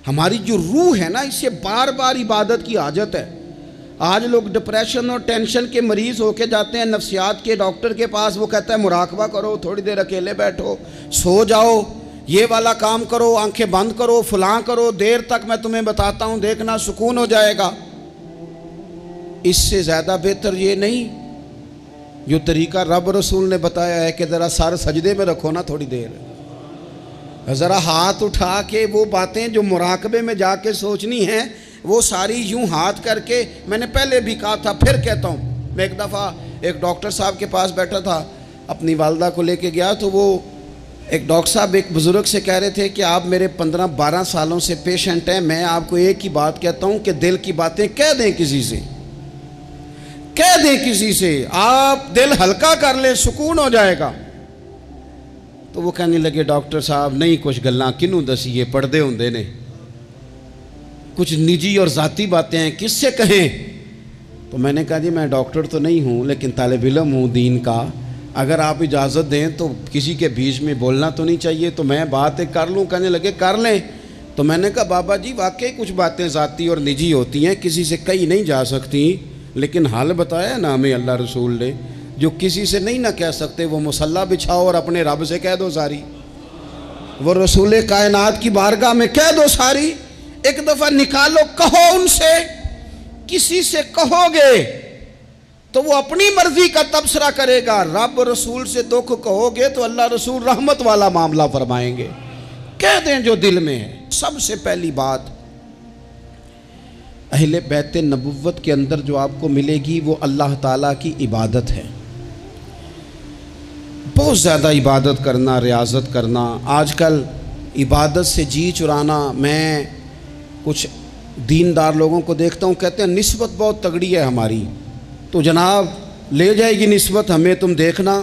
ہماری جو روح ہے نا اسے بار بار عبادت کی حاجت ہے۔ آج لوگ ڈپریشن اور ٹینشن کے مریض ہو کے جاتے ہیں نفسیات کے ڈاکٹر کے پاس، وہ کہتا ہے مراقبہ کرو، تھوڑی دیر اکیلے بیٹھو، سو جاؤ، یہ والا کام کرو، آنکھیں بند کرو، فلاں کرو، دیر تک میں تمہیں بتاتا ہوں، دیکھنا سکون ہو جائے گا۔ اس سے زیادہ بہتر یہ نہیں جو طریقہ رب رسول نے بتایا ہے کہ ذرا سر سجدے میں رکھو نا تھوڑی دیر، ذرا ہاتھ اٹھا کے وہ باتیں جو مراقبے میں جا کے سوچنی ہیں وہ ساری یوں ہاتھ کر کے، میں نے پہلے بھی کہا تھا پھر کہتا ہوں، میں ایک دفعہ ایک ڈاکٹر صاحب کے پاس بیٹھا تھا، اپنی والدہ کو لے کے گیا، تو وہ ایک ڈاکٹر صاحب ایک بزرگ سے کہہ رہے تھے کہ آپ میرے 15-12 سالوں سے پیشنٹ ہیں، میں آپ کو ایک ہی بات کہتا ہوں کہ دل کی باتیں کہہ دیں کسی سے، کہہ دیں کسی سے، آپ دل ہلکا کر لیں، سکون ہو جائے گا۔ تو وہ کہنے لگے ڈاکٹر صاحب نہیں کچھ گلاں کنوں دسیے، پردے ہوندے نے، کچھ نجی اور ذاتی باتیں ہیں کس سے کہیں؟ تو میں نے کہا جی میں ڈاکٹر تو نہیں ہوں لیکن طالب علم ہوں دین کا، اگر آپ اجازت دیں تو کسی کے بیچ میں بولنا تو نہیں چاہیے، تو میں بات ایک کر لوں۔ کہنے لگے کر لیں۔ تو میں نے کہا بابا جی واقعی کچھ باتیں ذاتی اور نجی ہوتی ہیں، کسی سے کہی نہیں جا سکتی، لیکن حل بتایا نا ہمیں اللہ رسول نے، جو کسی سے نہیں نہ کہہ سکتے وہ مصلی بچھاؤ اور اپنے رب سے کہہ دو ساری، وہ رسول کائنات کی بارگاہ میں کہہ دو ساری، ایک دفعہ نکالو، کہو ان سے، کسی سے کہو گے تو وہ اپنی مرضی کا تبصرہ کرے گا، رب رسول سے دکھ کہو گے تو اللہ رسول رحمت والا معاملہ فرمائیں گے، کہہ دیں جو دل میں ہے۔ سب سے پہلی بات اہل بیت نبوت کے اندر جو آپ کو ملے گی وہ اللہ تعالیٰ کی عبادت ہے، بہت زیادہ عبادت کرنا، ریاضت کرنا۔ آج کل عبادت سے جی چرانا، میں کچھ دیندار لوگوں کو دیکھتا ہوں کہتے ہیں نسبت بہت تگڑی ہے ہماری، تو جناب لے جائے گی نسبت ہمیں، تم دیکھنا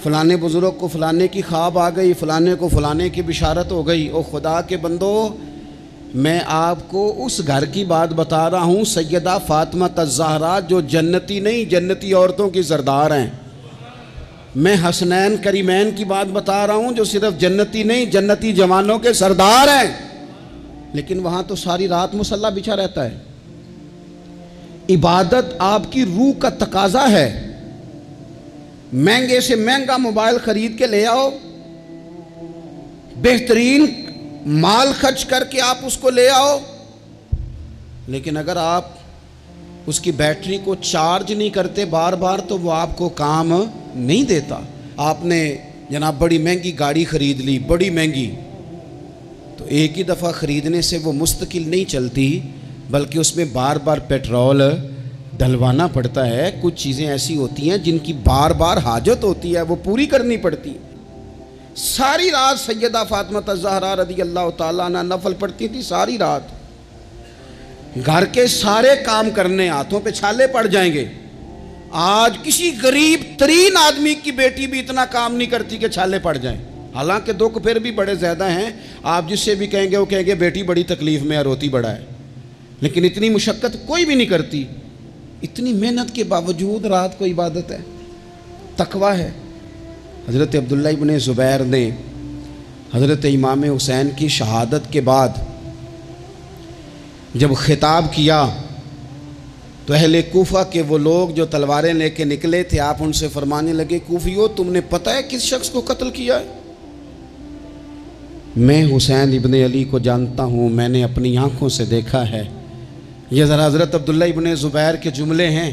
فلانے بزرگ کو فلانے کی خواب آ گئی، فلانے کو فلانے کی بشارت ہو گئی۔ او خدا کے بندو، میں آپ کو اس گھر کی بات بتا رہا ہوں سیدہ فاطمہ الزہرا جو جنتی نہیں جنتی عورتوں کی سردار ہیں، میں حسنین کریمین کی بات بتا رہا ہوں جو صرف جنتی نہیں جنتی جوانوں کے سردار ہیں، لیکن وہاں تو ساری رات مصلی بچھا رہتا ہے۔ عبادت آپ کی روح کا تقاضا ہے۔ مہنگے سے مہنگا موبائل خرید کے لے آؤ، بہترین مال خرچ کر کے آپ اس کو لے آؤ، لیکن اگر آپ اس کی بیٹری کو چارج نہیں کرتے بار بار تو وہ آپ کو کام نہیں دیتا۔ آپ نے جناب بڑی مہنگی گاڑی خرید لی، بڑی مہنگی، تو ایک ہی دفعہ خریدنے سے وہ مستقل نہیں چلتی، بلکہ اس میں بار بار پیٹرول ڈلوانا پڑتا ہے۔ کچھ چیزیں ایسی ہوتی ہیں جن کی بار بار حاجت ہوتی ہے، وہ پوری کرنی پڑتی۔ ساری رات سیدہ فاطمہ الزہرا رضی اللہ تعالیٰ عنہ نفل پڑھتی تھی، ساری رات، گھر کے سارے کام کرنے، ہاتھوں پہ چھالے پڑ جائیں گے۔ آج کسی غریب ترین آدمی کی بیٹی بھی اتنا کام نہیں کرتی کہ چھالے پڑ جائیں، حالانکہ دکھ پھر بھی بڑے زیادہ ہیں۔ آپ جس سے بھی کہیں گے وہ کہیں گے بیٹی بڑی تکلیف میں ہے، روتی بڑا ہے، لیکن اتنی مشقت کوئی بھی نہیں کرتی۔ اتنی محنت کے باوجود رات کو عبادت ہے، تقویٰ ہے۔ حضرت عبداللہ ابن زبیر نے حضرت امام حسین کی شہادت کے بعد جب خطاب کیا تو اہل کوفہ کے وہ لوگ جو تلواریں لے کے نکلے تھے، آپ ان سے فرمانے لگے کوفیو تم نے پتہ ہے کس شخص کو قتل کیا ہے؟ میں حسین ابن علی کو جانتا ہوں، میں نے اپنی آنکھوں سے دیکھا ہے۔ یہ ذرا حضرت عبداللہ ابن زبیر کے جملے ہیں۔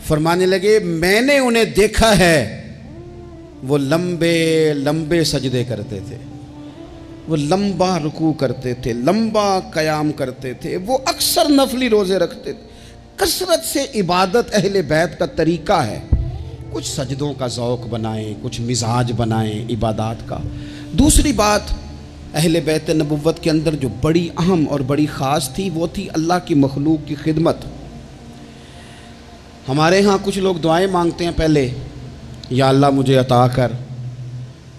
فرمانے لگے میں نے انہیں دیکھا ہے، وہ لمبے لمبے سجدے کرتے تھے، وہ لمبا رکوع کرتے تھے، لمبا قیام کرتے تھے، وہ اکثر نفلی روزے رکھتے تھے۔ کثرت سے عبادت اہل بیت کا طریقہ ہے۔ کچھ سجدوں کا ذوق بنائیں، کچھ مزاج بنائیں عبادات کا۔ دوسری بات اہل بیت نبوت کے اندر جو بڑی اہم اور بڑی خاص تھی وہ تھی اللہ کی مخلوق کی خدمت۔ ہمارے ہاں کچھ لوگ دعائیں مانگتے ہیں پہلے، یا اللہ مجھے عطا کر،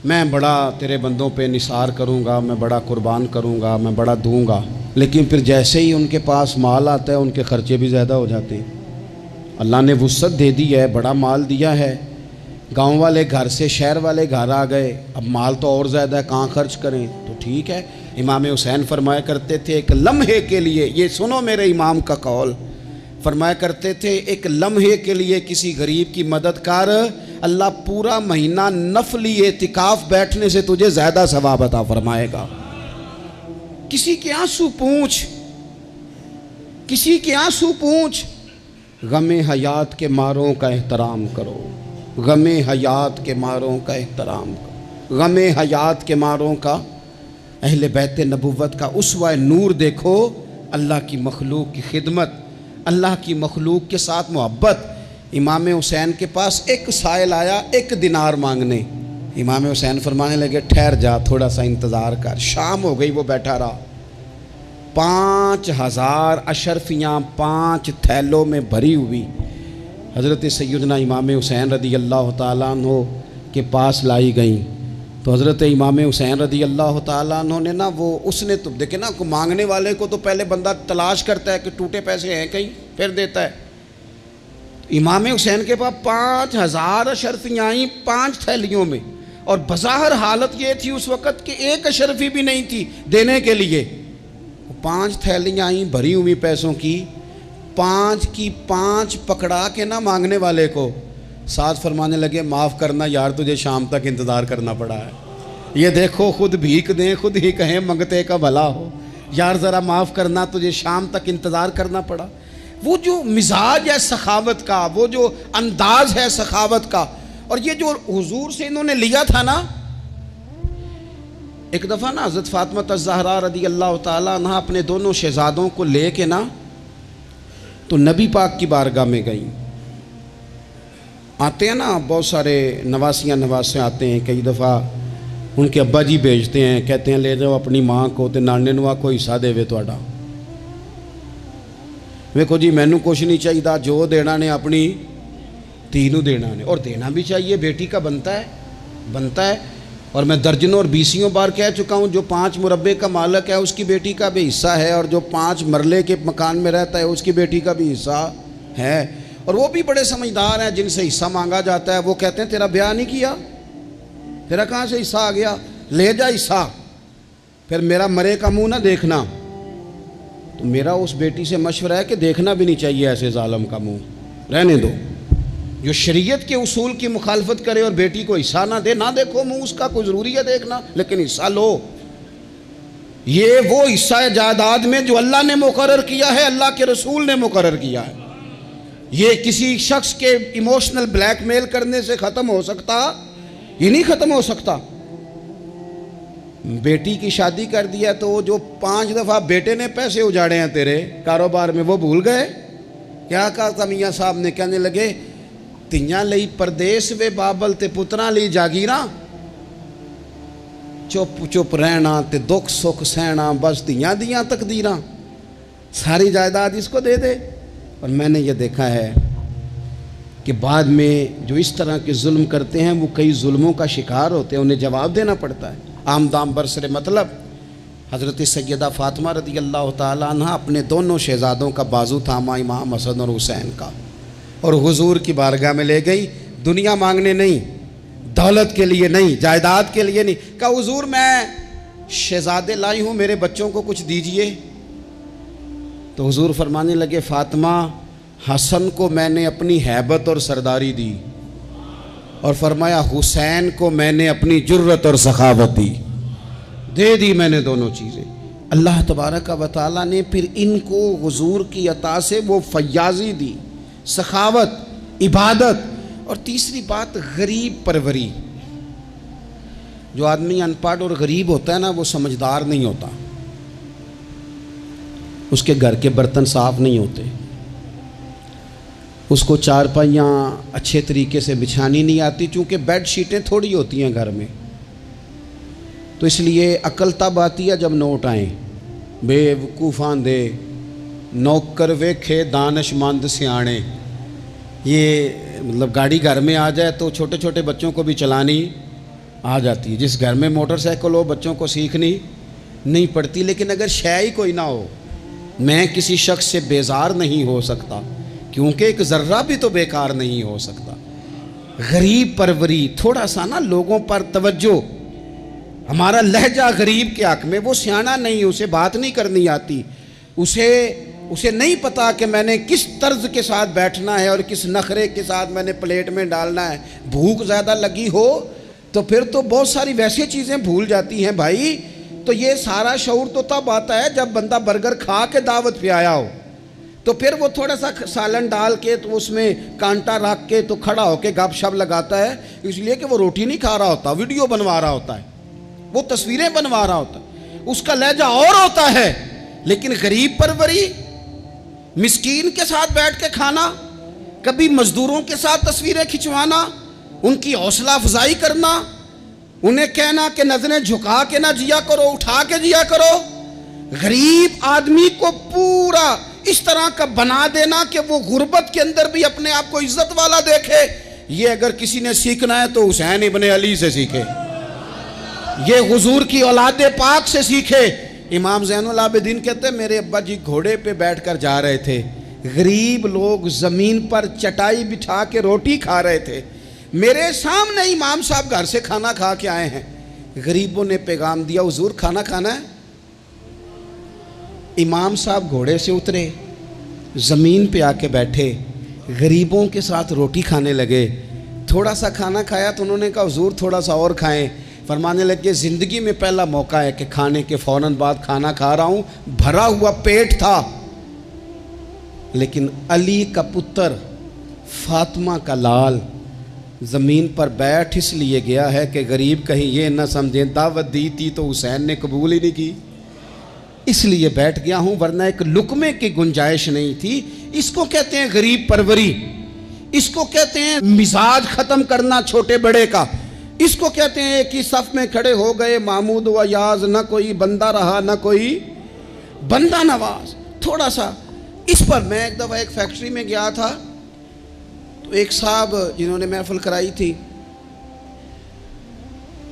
میں بڑا تیرے بندوں پہ نثار کروں گا، میں بڑا قربان کروں گا، میں بڑا دوں گا، لیکن پھر جیسے ہی ان کے پاس مال آتا ہے ان کے خرچے بھی زیادہ ہو جاتے ہیں۔ اللہ نے وسعت دے دی ہے، بڑا مال دیا ہے، گاؤں والے گھر سے شہر والے گھر آ گئے، اب مال تو اور زیادہ ہے، کہاں خرچ کریں؟ تو ٹھیک ہے، امام حسین فرمایا کرتے تھے ایک لمحے کے لیے، یہ سنو میرے امام کا قول، فرمایا کرتے تھے ایک لمحے کے لیے کسی غریب کی مدد کر، اللہ پورا مہینہ نفلی اعتکاف بیٹھنے سے تجھے زیادہ ثواب عطا فرمائے گا۔ کسی کے آنسو پوچھ، کسی کے آنسو پوچھ، غم حیات کے ماروں کا احترام کرو، غم حیات کے ماروں کا احترام کرو، غم حیات کے ماروں کا، اہل بیت نبوت کا اسوہ نور دیکھو، اللہ کی مخلوق کی خدمت، اللہ کی مخلوق کے ساتھ محبت۔ امام حسین کے پاس ایک سائل آیا 1 دینار مانگنے، امام حسین فرمانے لگے ٹھہر جا، تھوڑا سا انتظار کر۔ شام ہو گئی، وہ بیٹھا رہا، 5000 اشرفیاں 5 تھیلوں میں بھری ہوئی حضرت سیدنا امام حسین رضی اللہ تعالیٰ عنہ کے پاس لائی گئیں۔ تو حضرت امام حسین رضی اللہ تعالیٰ عنہ نے نا، وہ اس نے تو دیکھے نا، مانگنے والے کو تو پہلے بندہ تلاش کرتا ہے کہ ٹوٹے پیسے ہیں کہیں، پھر دیتا ہے۔ امام حسین کے پاس 5000 اشرفیاں آئیں 5 تھیلیوں میں، اور بظاہر حالت یہ تھی اس وقت کہ 1 اشرفی بھی نہیں تھی دینے کے لیے۔ 5 تھیلیاں آئیں بھری ہوئی پیسوں کی، 5 کی 5 پکڑا کے نہ مانگنے والے کو، ساتھ فرمانے لگے معاف کرنا یار، تجھے شام تک انتظار کرنا پڑا ہے۔ یہ دیکھو خود بھیک دیں، خود ہی کہیں منگتے کا بھلا ہو، یار ذرا معاف کرنا، تجھے شام تک انتظار کرنا پڑا۔ وہ جو مزاج ہے سخاوت کا، وہ جو انداز ہے سخاوت کا، اور یہ جو حضور سے انہوں نے لیا تھا نا۔ ایک دفعہ نا حضرت فاطمہ الزہرا رضی اللہ تعالیٰ عنہ اپنے دونوں شہزادوں کو لے کے نا تو نبی پاک کی بارگاہ میں گئیں۔ آتے ہیں نا بہت سارے نواسے آتے ہیں، کئی دفعہ ان کے ابا جی بھیجتے ہیں، کہتے ہیں لے جاؤ اپنی ماں کو تے نانے نوا کو حصہ دے وے تہاڈا۔ ویکھو جی مینوں کچھ نہیں چاہیے، جو دینا نے اپنی دھی نوں دینا نے، اور دینا بھی چاہیے، بیٹی کا بنتا ہے۔ اور میں درجنوں اور 20 بار کہہ چکا ہوں، جو 5 مربے کا مالک ہے اس کی بیٹی کا بھی حصہ ہے، اور جو 5 مرلے کے مکان میں رہتا ہے اس کی بیٹی کا بھی حصہ ہے۔ اور وہ بھی بڑے سمجھدار ہیں، جن سے حصہ مانگا جاتا ہے وہ کہتے ہیں تیرا بیاہ نہیں کیا، تیرا کہاں سے حصہ آ گیا، لے جا حصہ، پھر میرا مرے کا منہ نہ دیکھنا۔ تو میرا اس بیٹی سے مشورہ ہے کہ دیکھنا بھی نہیں چاہیے ایسے ظالم کا منہ، رہنے دو۔ جو شریعت کے اصول کی مخالفت کرے اور بیٹی کو حصہ نہ دے، نہ دیکھو منہ اس کا، کوئی ضروری ہے دیکھنا، لیکن حصہ لو۔ یہ وہ حصہ ہے جائیداد میں جو اللہ نے مقرر کیا ہے، اللہ کے رسول نے مقرر کیا ہے۔ یہ کسی شخص کے ایموشنل بلیک میل کرنے سے ختم ہو سکتا، یہ نہیں ختم ہو سکتا۔ بیٹی کی شادی کر دیا تو جو 5 دفعہ بیٹے نے پیسے اجاڑے ہیں تیرے کاروبار میں، وہ بھول گئے؟ کیا کہا تھا میاں صاحب نے؟ کہنے لگے تیاں لئی پردیس وے بابل تے پتراں لئی جاگیراں، چپ چپ رہنا تے دکھ سکھ سہنا، بس تیاں دیاں تقدیراں، ساری جائیداد اس کو دے دے۔ اور میں نے یہ دیکھا ہے کہ بعد میں جو اس طرح کے ظلم کرتے ہیں وہ کئی ظلموں کا شکار ہوتے ہیں، انہیں جواب دینا پڑتا ہے۔ آمدام برسر مطلب حضرت سیدہ فاطمہ رضی اللہ تعالیٰ عنہ اپنے دونوں شہزادوں کا بازو تھاما، امام حسن اور حسین کا، اور حضور کی بارگاہ میں لے گئی، دنیا مانگنے نہیں، دولت کے لیے نہیں، جائیداد کے لیے نہیں، کہا حضور میں شہزادے لائی ہوں، میرے بچوں کو کچھ دیجئے۔ تو حضور فرمانے لگے فاطمہ، حسن کو میں نے اپنی ہیبت اور سرداری دی، اور فرمایا حسین کو میں نے اپنی جرت اور سخاوت دی، دے دی میں نے دونوں چیزیں۔ اللہ تبارک و تعالیٰ نے پھر ان کو حضور کی عطا سے وہ فیاضی دی، سخاوت، عبادت، اور تیسری بات غریب پروری۔ جو آدمی ان پڑھ اور غریب ہوتا ہے نا، وہ سمجھدار نہیں ہوتا، اس کے گھر کے برتن صاف نہیں ہوتے، اس کو چارپائیاں اچھے طریقے سے بچھانی نہیں آتی، چونکہ بیڈ شیٹیں تھوڑی ہوتی ہیں گھر میں، تو اس لیے عقل تب آتی ہے جب نوٹ آئیں۔ بے وقوفاں دے نوکر ویکھے دانش مند سیانے، یہ مطلب گاڑی گھر میں آ جائے تو چھوٹے چھوٹے بچوں کو بھی چلانی آ جاتی ہے۔ جس گھر میں موٹر سائیکل ہو بچوں کو سیکھنی نہیں پڑتی، لیکن اگر شے ہی کوئی نہ ہو، میں کسی شخص سے بیزار نہیں ہو سکتا، کیونکہ ایک ذرہ بھی تو بیکار نہیں ہو سکتا۔ غریب پروری، تھوڑا سا نا لوگوں پر توجہ۔ ہمارا لہجہ غریب کے حق میں، وہ سیانا نہیں، اسے بات نہیں کرنی آتی، اسے نہیں پتا کہ میں نے کس طرز کے ساتھ بیٹھنا ہے اور کس نخرے کے ساتھ میں نے پلیٹ میں ڈالنا ہے۔ بھوک زیادہ لگی ہو تو پھر تو بہت ساری ویسے چیزیں بھول جاتی ہیں بھائی۔ تو یہ سارا شعور تو تب آتا ہے جب بندہ برگر کھا کے دعوت پہ آیا ہو، تو پھر وہ تھوڑا سا سالن ڈال کے تو اس میں کانٹا رکھ کے تو کھڑا ہو کے گپ شپ لگاتا ہے، اس لیے کہ وہ روٹی نہیں کھا رہا ہوتا، ویڈیو بنوا رہا ہوتا ہے، وہ تصویریں بنوا رہا ہوتا ہے، اس کا لہجہ اور ہوتا ہے۔ لیکن غریب پروری، مسکین کے ساتھ بیٹھ کے کھانا، کبھی مزدوروں کے ساتھ تصویریں کھنچوانا، ان کی حوصلہ افزائی کرنا، انہیں کہنا کہ نظریں جھکا کے نہ جیا کرو، اٹھا کے جیا کرو، غریب آدمی کو پورا اس طرح کا بنا دینا کہ وہ غربت کے اندر بھی اپنے آپ کو عزت والا دیکھے۔ یہ اگر کسی نے سیکھنا ہے تو حسین ابن علی سے سیکھے، یہ حضور کی اولاد پاک سے سیکھے۔ امام زین العابدین کہتے ہیں میرے ابا جی گھوڑے پہ بیٹھ کر جا رہے تھے، غریب لوگ زمین پر چٹائی بٹھا کے روٹی کھا رہے تھے، میرے سامنے امام صاحب گھر سے کھانا کھا کے آئے ہیں، غریبوں نے پیغام دیا حضور کھانا کھانا ہے۔ امام صاحب گھوڑے سے اترے، زمین پہ آ کے بیٹھے، غریبوں کے ساتھ روٹی کھانے لگے، تھوڑا سا کھانا کھایا تو انہوں نے کہا حضور تھوڑا سا اور کھائیں، فرمانے لگے زندگی میں پہلا موقع ہے کہ کھانے کے فوراً بعد کھانا کھا رہا ہوں، بھرا ہوا پیٹ تھا، لیکن علی کا پتر فاطمہ کا لال زمین پر بیٹھ اس لیے گیا ہے کہ غریب کہیں یہ نہ سمجھیں دعوت دی تھی تو حسین نے قبول ہی نہیں کی، اس لیے بیٹھ گیا ہوں، ورنہ ایک لقمے کی گنجائش نہیں تھی۔ اس کو کہتے ہیں غریب پروری، اس کو کہتے ہیں مزاج ختم کرنا چھوٹے بڑے کا، اس کو کہتے ہیں ایک ہی صف میں کھڑے ہو گئے محمود و یاز، نہ کوئی بندہ رہا نہ کوئی بندہ نواز۔ تھوڑا سا اس پر میں ایک دفعہ ایک فیکٹری میں گیا تھا، تو ایک صاحب جنہوں نے محفل کرائی تھی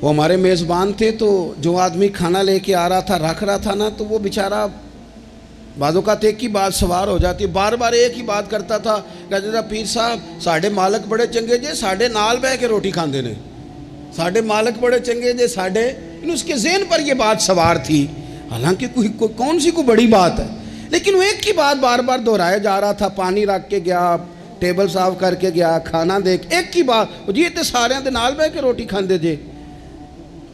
وہ ہمارے میزبان تھے، تو جو آدمی کھانا لے کے آ رہا تھا رکھ رہا تھا نا، تو وہ بیچارہ بعض اوقات ایک ہی بات سوار ہو جاتی، بار بار ایک ہی بات کرتا تھا، کہتا تھا پیر صاحب ساڑھے مالک بڑے چنگے جے ساڑھے نال بہ کے روٹی کھاندے نے، ساڑھے مالک بڑے چنگے جے ساڑھے، اس کے ذہن پر یہ بات سوار تھی، حالانکہ کون سی کوئی بڑی بات ہے، لیکن وہ ایک ہی بات بار بار دہرائے جا رہا تھا، پانی رکھ کے گیا، ٹیبل صاف کر کے گیا، کھانا دیکھ، ایک ہی بات، جی تے سارے دے نال بہ کے روٹی کھاندے جے۔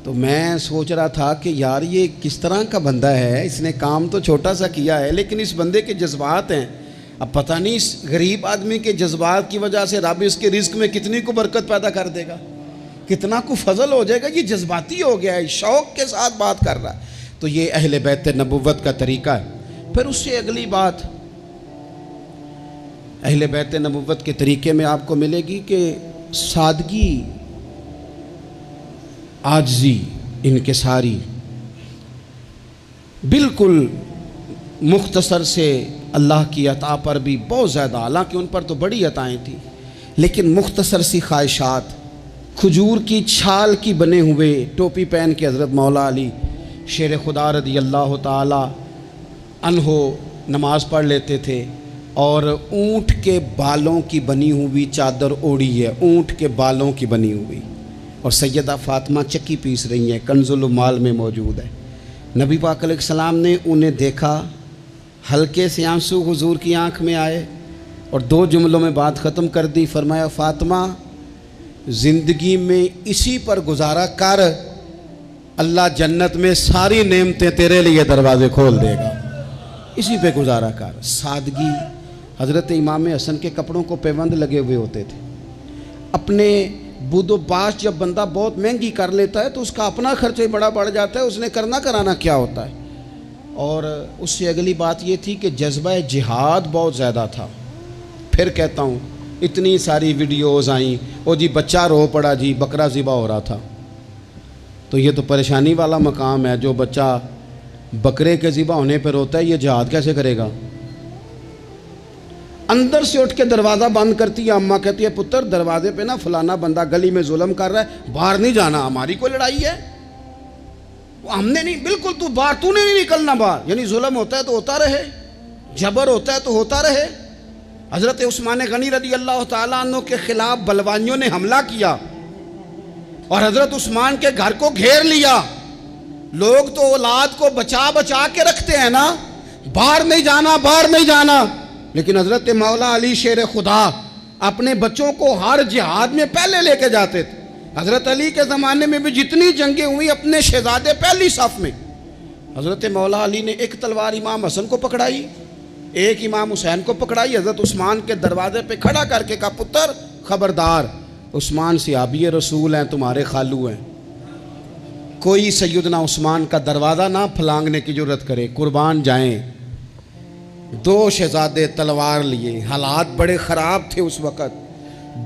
تو میں سوچ رہا تھا کہ یار یہ کس طرح کا بندہ ہے، اس نے کام تو چھوٹا سا کیا ہے لیکن اس بندے کے جذبات ہیں، اب پتہ نہیں اس غریب آدمی کے جذبات کی وجہ سے رب اس کے رزق میں کتنی کو برکت پیدا کر دے گا، کتنا کو فضل ہو جائے گا، یہ جذباتی ہو گیا ہے، شوق کے ساتھ بات کر رہا ہے۔ تو یہ اہل بیت نبوت کا طریقہ ہے۔ پھر اس سے اگلی بات اہل بیت نبوت کے طریقے میں آپ کو ملے گی کہ سادگی، عاجزی، انکساری، بالکل مختصر سے اللہ کی عطا پر بھی بہت زیادہ، حالانکہ ان پر تو بڑی عطائیں تھیں، لیکن مختصر سی خواہشات، کھجور کی چھال کی بنے ہوئے ٹوپی پہن کے حضرت مولا علی شیر خدا رضی اللہ تعالی عنہ نماز پڑھ لیتے تھے، اور اونٹ کے بالوں کی بنی ہوئی چادر اوڑی ہے، اونٹ کے بالوں کی بنی ہوئی، اور سیدہ فاطمہ چکی پیس رہی ہیں، کنز المال میں موجود ہے۔ نبی پاک علیہ السلام نے انہیں دیکھا، ہلکے سے آنسو حضور کی آنکھ میں آئے اور 2 جملوں میں بات ختم کر دی، فرمایا فاطمہ زندگی میں اسی پر گزارا کر، اللہ جنت میں ساری نعمتیں تیرے لیے دروازے کھول دے گا، اسی پہ گزارا کر۔ سادگی، حضرت امام حسن کے کپڑوں کو پیوند لگے ہوئے ہوتے تھے، اپنے بود و باش جب بندہ بہت مہنگی کر لیتا ہے تو اس کا اپنا خرچہ بڑا بڑھ جاتا ہے، اس نے کرنا کرانا کیا ہوتا ہے۔ اور اس سے اگلی بات یہ تھی کہ جذبہ جہاد بہت زیادہ تھا۔ پھر کہتا ہوں اتنی ساری ویڈیوز آئیں، او جی بچہ رو پڑا جی بکرا ذبح ہو رہا تھا، تو یہ تو پریشانی والا مقام ہے، جو بچہ بکرے کے ذبح ہونے پہ روتا ہے یہ جہاد کیسے کرے گا؟ اندر سے اٹھ کے دروازہ بند کرتی ہے اماں، کہتی ہے پتر دروازے پہ نا فلانا بندہ گلی میں ظلم کر رہا ہے، باہر نہیں جانا، ہماری کوئی لڑائی ہے، ہم نے نہیں، بالکل تو باہر، تو نے نہیں نکلنا باہر، یعنی ظلم ہوتا ہے تو ہوتا رہے، جبر ہوتا ہے تو ہوتا رہے۔ حضرت عثمان غنی رضی اللہ تعالیٰ عنہ کے خلاف بلوانیوں نے حملہ کیا اور حضرت عثمان کے گھر کو گھیر لیا، لوگ تو اولاد کو بچا بچا کے رکھتے ہیں نا، باہر نہیں جانا، باہر نہیں جانا، لیکن حضرت مولا علی شیر خدا اپنے بچوں کو ہر جہاد میں پہلے لے کے جاتے تھے۔ حضرت علی کے زمانے میں بھی جتنی جنگیں ہوئی اپنے شہزادے پہلی صف میں۔ حضرت مولا علی نے ایک تلوار امام حسن کو پکڑائی، ایک امام حسین کو پکڑائی، حضرت عثمان کے دروازے پہ کھڑا کر کے کہا پتر خبردار، عثمان صحابی رسول ہیں، تمہارے خالو ہیں، کوئی سیدنا عثمان کا دروازہ نہ پھلانگنے کی جرت کرے، قربان جائیں۔ دو شہزادے تلوار لیے، حالات بڑے خراب تھے اس وقت،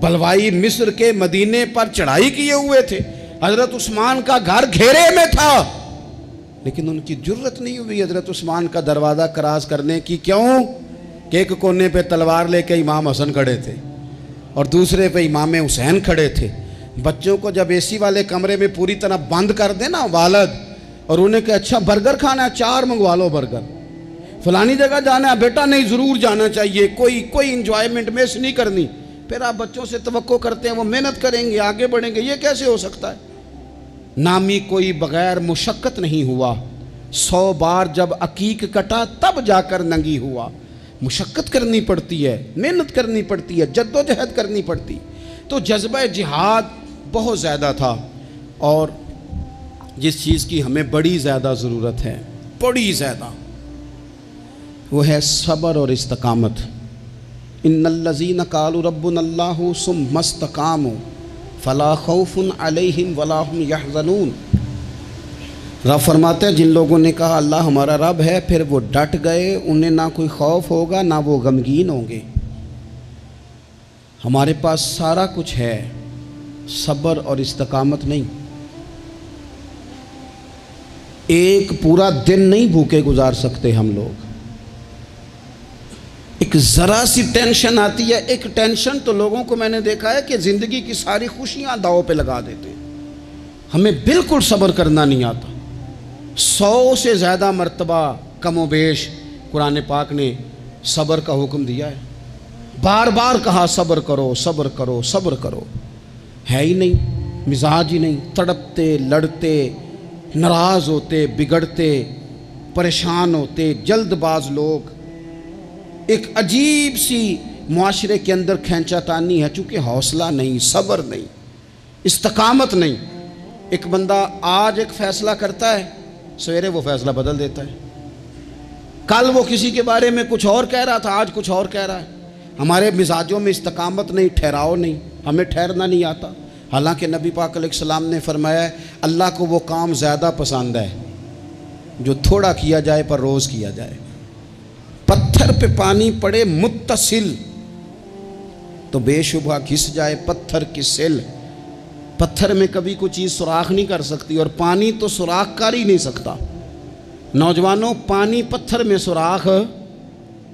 بلوائی مصر کے مدینے پر چڑھائی کیے ہوئے تھے، حضرت عثمان کا گھر گھیرے میں تھا، لیکن ان کی جرت نہیں ہوئی حضرت عثمان کا دروازہ کراس کرنے کی۔ کیوں؟ کہ ایک کونے پہ تلوار لے کے امام حسن کھڑے تھے اور دوسرے پہ امام حسین کھڑے تھے۔ بچوں کو جب اے سی والے کمرے میں پوری طرح بند کر دے نا والد، اور انہیں کہ اچھا برگر کھانا ہے، 4 منگوا لو برگر، فلانی جگہ جانا ہے، بیٹا نہیں ضرور جانا چاہیے، کوئی انجوائمنٹ مس نہیں کرنی، پھر آپ بچوں سے توقع کرتے ہیں وہ محنت کریں گے، آگے بڑھیں گے، یہ کیسے ہو سکتا ہے؟ نامی کوئی بغیر مشقت نہیں ہوا، 100 بار جب عقیق کٹا تب جا کر ننگی ہوا۔ مشقت کرنی پڑتی ہے، محنت کرنی پڑتی ہے، جد و جہد کرنی پڑتی۔ تو جذبہ جہاد بہت زیادہ تھا، اور جس چیز کی ہمیں بڑی زیادہ ضرورت ہے، بڑی زیادہ، وہ ہے صبر اور استقامت۔ ان الذین قالوا ربنا اللہ ثم استقاموا فلا خوف علیہم ولا هم یحزنون۔ رب فرماتے ہیں جن لوگوں نے کہا اللہ ہمارا رب ہے، پھر وہ ڈٹ گئے، انہیں نہ کوئی خوف ہوگا نہ وہ غمگین ہوں گے۔ ہمارے پاس سارا کچھ ہے، صبر اور استقامت نہیں۔ ایک پورا دن نہیں بھوکے گزار سکتے ہم لوگ۔ ایک ذرا سی ٹینشن آتی ہے، ایک ٹینشن تو لوگوں کو میں نے دیکھا ہے کہ زندگی کی ساری خوشیاں داؤ پہ لگا دیتے ہیں۔ ہمیں بالکل صبر کرنا نہیں آتا۔ 100 سے زیادہ مرتبہ کم و بیش قرآن پاک نے صبر کا حکم دیا ہے، بار بار کہا صبر کرو، صبر کرو، صبر کرو۔ ہے ہی نہیں، مزاج ہی نہیں، تڑپتے، لڑتے، ناراض ہوتے، بگڑتے، پریشان ہوتے، جلد باز لوگ۔ ایک عجیب سی معاشرے کے اندر کھینچا تانی ہے، چونکہ حوصلہ نہیں، صبر نہیں، استقامت نہیں۔ ایک بندہ آج ایک فیصلہ کرتا ہے، سویرے وہ فیصلہ بدل دیتا ہے۔ کل وہ کسی کے بارے میں کچھ اور کہہ رہا تھا، آج کچھ اور کہہ رہا ہے۔ ہمارے مزاجوں میں استقامت نہیں، ٹھہراؤ نہیں، ہمیں ٹھہرنا نہیں آتا۔ حالانکہ نبی پاک علیہ السلام نے فرمایا ہے اللہ کو وہ کام زیادہ پسند ہے جو تھوڑا کیا جائے پر روز کیا جائے۔ پتھر پہ پانی پڑے متصل تو بے شبہ گھس جائے پتھر کی سل۔ پتھر میں کبھی کوئی چیز سوراخ نہیں کر سکتی، اور پانی تو سوراخ کر ہی نہیں سکتا۔ نوجوانوں، پانی پتھر میں سوراخ،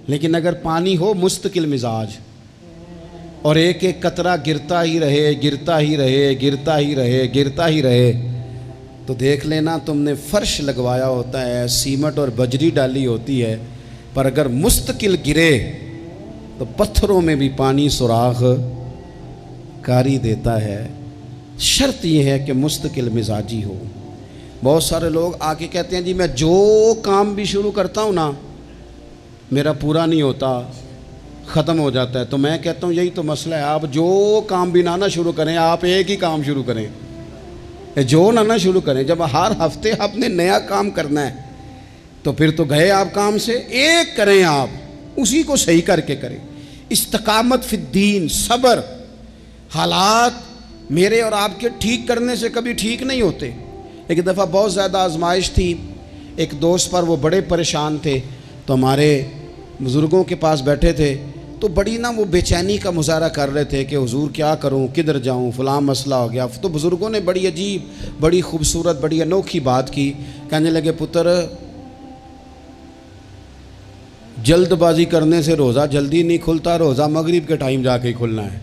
لیکن اگر پانی ہو مستقل مزاج اور ایک ایک قطرہ گرتا ہی رہے، گرتا ہی رہے، گرتا ہی رہے، گرتا ہی رہے، تو دیکھ لینا تم نے فرش لگوایا ہوتا ہے، سیمنٹ اور بجری ڈالی ہوتی ہے، پر اگر مستقل گرے تو پتھروں میں بھی پانی سوراخ کاری دیتا ہے۔ شرط یہ ہے کہ مستقل مزاجی ہو۔ بہت سارے لوگ آ کے کہتے ہیں جی میں جو کام بھی شروع کرتا ہوں نا میرا پورا نہیں ہوتا، ختم ہو جاتا ہے۔ تو میں کہتا ہوں یہی تو مسئلہ ہے، آپ جو کام بھی نہ شروع کریں، آپ ایک ہی کام شروع کریں، جو نہ شروع کریں۔ جب ہر ہفتے آپ نے نیا کام کرنا ہے تو پھر تو گئے آپ کام سے، ایک کریں، آپ اسی کو صحیح کر کے کریں۔ استقامت فی الدین، صبر۔ حالات میرے اور آپ کے ٹھیک کرنے سے کبھی ٹھیک نہیں ہوتے۔ ایک دفعہ بہت زیادہ آزمائش تھی، ایک دوست پر، وہ بڑے پریشان تھے، تو ہمارے بزرگوں کے پاس بیٹھے تھے، تو بڑی وہ بے چینی کا مظاہرہ کر رہے تھے کہ حضور کیا کروں، کدھر جاؤں، فلاں مسئلہ ہو گیا۔ تو بزرگوں نے بڑی عجیب، بڑی خوبصورت، بڑی انوکھی بات کی، کہنے لگے پتر جلد بازی کرنے سے روزہ جلدی نہیں کھلتا، روزہ مغرب کے ٹائم جا کے ہی کھلنا ہے۔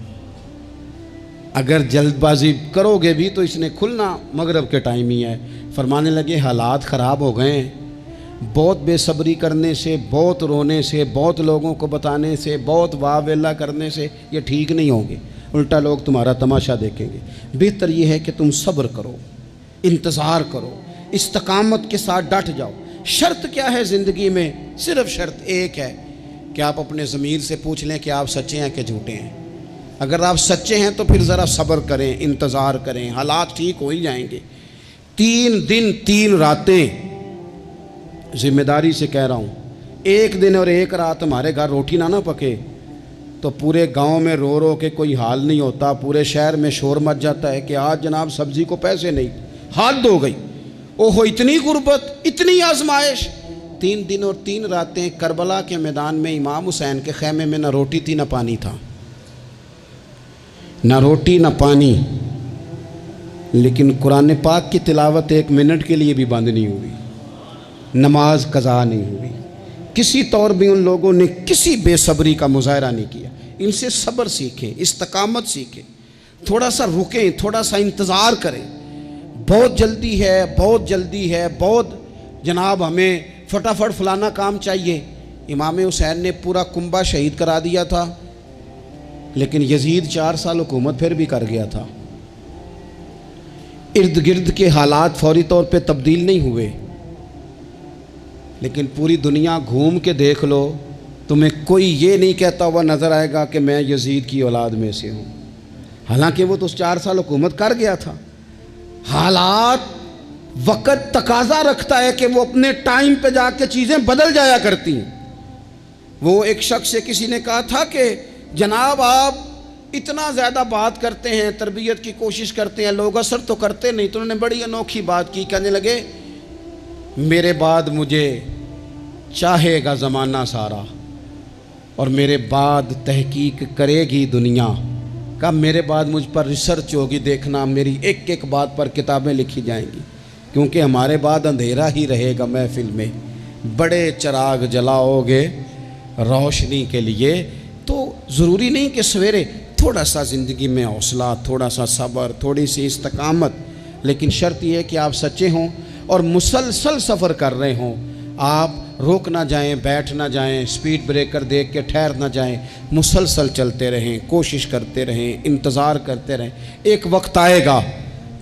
اگر جلد بازی کرو گے بھی تو اس نے کھلنا مغرب کے ٹائم ہی ہے۔ فرمانے لگے حالات خراب ہو گئے ہیں، بہت بے صبری کرنے سے، بہت رونے سے، بہت لوگوں کو بتانے سے، بہت واہ ویلا کرنے سے یہ ٹھیک نہیں ہوں گے، الٹا لوگ تمہارا تماشا دیکھیں گے۔ بہتر یہ ہے کہ تم صبر کرو، انتظار کرو، استقامت کے ساتھ ڈٹ جاؤ۔ شرط کیا ہے زندگی میں؟ صرف شرط ایک ہے کہ آپ اپنے ضمیر سے پوچھ لیں کہ آپ سچے ہیں کہ جھوٹے ہیں۔ اگر آپ سچے ہیں تو پھر ذرا صبر کریں، انتظار کریں، حالات ٹھیک ہو ہی جائیں گے۔ 3 دن 3 راتیں، ذمہ داری سے کہہ رہا ہوں، 1 دن اور 1 رات ہمارے گھر روٹی نہ پکے تو پورے گاؤں میں رو رو کے کوئی حال نہیں ہوتا، پورے شہر میں شور مچ جاتا ہے کہ آج جناب سبزی کو پیسے نہیں، حد ہو گئی، اوہو اتنی غربت، اتنی آزمائش۔ 3 دن اور 3 راتیں کربلا کے میدان میں امام حسین کے خیمے میں نہ روٹی تھی نہ پانی تھا، نہ روٹی نہ پانی، لیکن قرآن پاک کی تلاوت 1 منٹ کے لیے بھی بند نہیں ہوئی، نماز قضا نہیں ہوئی۔ کسی طور بھی ان لوگوں نے کسی بے صبری کا مظاہرہ نہیں کیا۔ ان سے صبر سیکھیں، استقامت سیکھیں، تھوڑا سا رکیں، تھوڑا سا انتظار کریں۔ بہت جلدی ہے، بہت جلدی ہے، بہت جناب ہمیں فٹافٹ فلانا کام چاہیے۔ امام حسین نے پورا کنبہ شہید کرا دیا تھا، لیکن یزید 4 سال حکومت پھر بھی کر گیا تھا۔ ارد گرد کے حالات فوری طور پہ تبدیل نہیں ہوئے، لیکن پوری دنیا گھوم کے دیکھ لو، تمہیں کوئی یہ نہیں کہتا ہوا نظر آئے گا کہ میں یزید کی اولاد میں سے ہوں، حالانکہ وہ تو 4 سال حکومت کر گیا تھا۔ حالات، وقت تقاضا رکھتا ہے کہ وہ اپنے ٹائم پہ جا کے چیزیں بدل جایا کرتی ہیں۔ وہ ایک شخص سے کسی نے کہا تھا کہ جناب آپ اتنا زیادہ بات کرتے ہیں، تربیت کی کوشش کرتے ہیں، لوگ اثر تو کرتے نہیں۔ تو انہوں نے بڑی انوکھی بات کی، کہنے لگے میرے بعد مجھے چاہے گا زمانہ سارا اور میرے بعد تحقیق کرے گی دنیا، کب میرے بعد مجھ پر ریسرچ ہوگی، دیکھنا میری ایک ایک بات پر کتابیں لکھی جائیں گی، کیونکہ ہمارے بعد اندھیرا ہی رہے گا محفل میں، بڑے چراغ جلاؤ گے روشنی کے لیے۔ تو ضروری نہیں کہ سویرے، تھوڑا سا زندگی میں حوصلہ، تھوڑا سا صبر، تھوڑی سی استقامت، لیکن شرط یہ ہے کہ آپ سچے ہوں اور مسلسل سفر کر رہے ہوں۔ آپ روک نہ جائیں، بیٹھ نہ جائیں، سپیڈ بریکر دیکھ کے ٹھہر نہ جائیں، مسلسل چلتے رہیں، کوشش کرتے رہیں، انتظار کرتے رہیں۔ ایک وقت آئے گا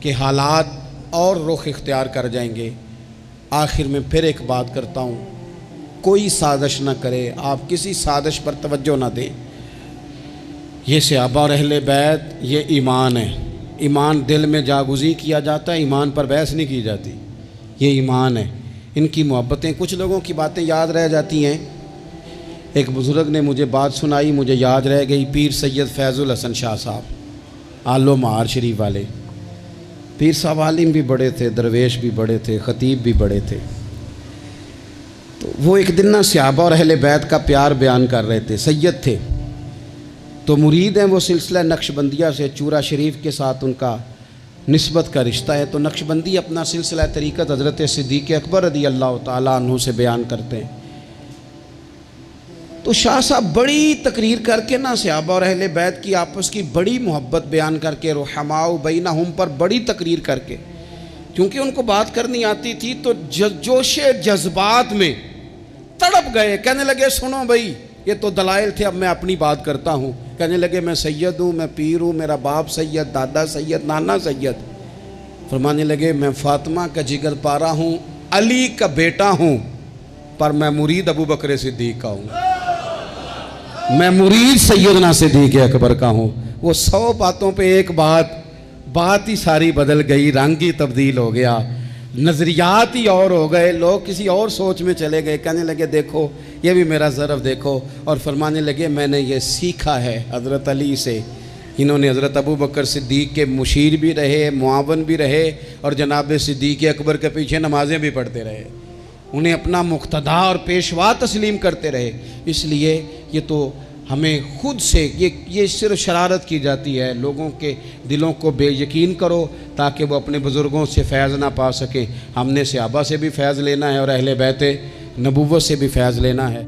کہ حالات اور رخ اختیار کر جائیں گے۔ آخر میں پھر ایک بات کرتا ہوں، کوئی سازش نہ کرے، آپ کسی سازش پر توجہ نہ دیں۔ یہ صحابہ اور اہل بیت، یہ ایمان ہے۔ ایمان دل میں جاگزی کیا جاتا ہے، ایمان پر بحث نہیں کی جاتی، یہ ایمان ہے۔ ان کی محبتیں، کچھ لوگوں کی باتیں یاد رہ جاتی ہیں۔ ایک بزرگ نے مجھے بات سنائی، مجھے یاد رہ گئی، پیر سید فیض الحسن شاہ صاحب، آلو مہار شریف والے۔ پیر صاحب عالم بھی بڑے تھے، درویش بھی بڑے تھے، خطیب بھی بڑے تھے۔ تو وہ ایک دن صحابہ اور اہل بیت کا پیار بیان کر رہے تھے، سید تھے، تو مرید ہیں وہ سلسلہ نقشبندیہ سے، چورا شریف کے ساتھ ان کا نسبت کا رشتہ ہے۔ تو نقشبندی اپنا سلسلہ طریقت حضرت صدیق اکبر رضی اللہ تعالیٰ عنہ سے بیان کرتے ہیں۔ تو شاہ صاحب بڑی تقریر کر کے صحابہ اور اہل بیت کی آپس کی بڑی محبت بیان کر کے، رحماء بینہم پر بڑی تقریر کر کے، کیونکہ ان کو بات کرنی آتی تھی تو جوش جذبات میں تڑپ گئے، کہنے لگے سنو بھائی، یہ تو دلائل تھے، اب میں اپنی بات کرتا ہوں۔ کہنے لگے میں سید ہوں، میں پیر ہوں، میرا باپ سید، دادا سید، نانا سید۔ فرمانے لگے میں فاطمہ کا جگر پارا ہوں، علی کا بیٹا ہوں، پر میں مرید ابو بکر صدیق کا ہوں، میں مرید سیدنا صدیق اکبر کا ہوں۔ وہ 100 باتوں پہ ایک بات ہی ساری بدل گئی، رنگ ہی تبدیل ہو گیا، نظریات ہی اور ہو گئے، لوگ کسی اور سوچ میں چلے گئے۔ کہنے لگے دیکھو یہ بھی میرا ظرف دیکھو، اور فرمانے لگے میں نے یہ سیکھا ہے حضرت علی سے۔ انہوں نے حضرت ابو بکر صدیق کے مشیر بھی رہے، معاون بھی رہے، اور جناب صدیق اکبر کے پیچھے نمازیں بھی پڑھتے رہے، انہیں اپنا مقتدا اور پیشوا تسلیم کرتے رہے۔ اس لیے یہ تو ہمیں خود سے یہ صرف شرارت کی جاتی ہے، لوگوں کے دلوں کو بے یقین کرو تاکہ وہ اپنے بزرگوں سے فیض نہ پا سکیں۔ ہم نے صحابہ سے بھی فیض لینا ہے اور اہل بیت نبوت سے بھی فیض لینا ہے۔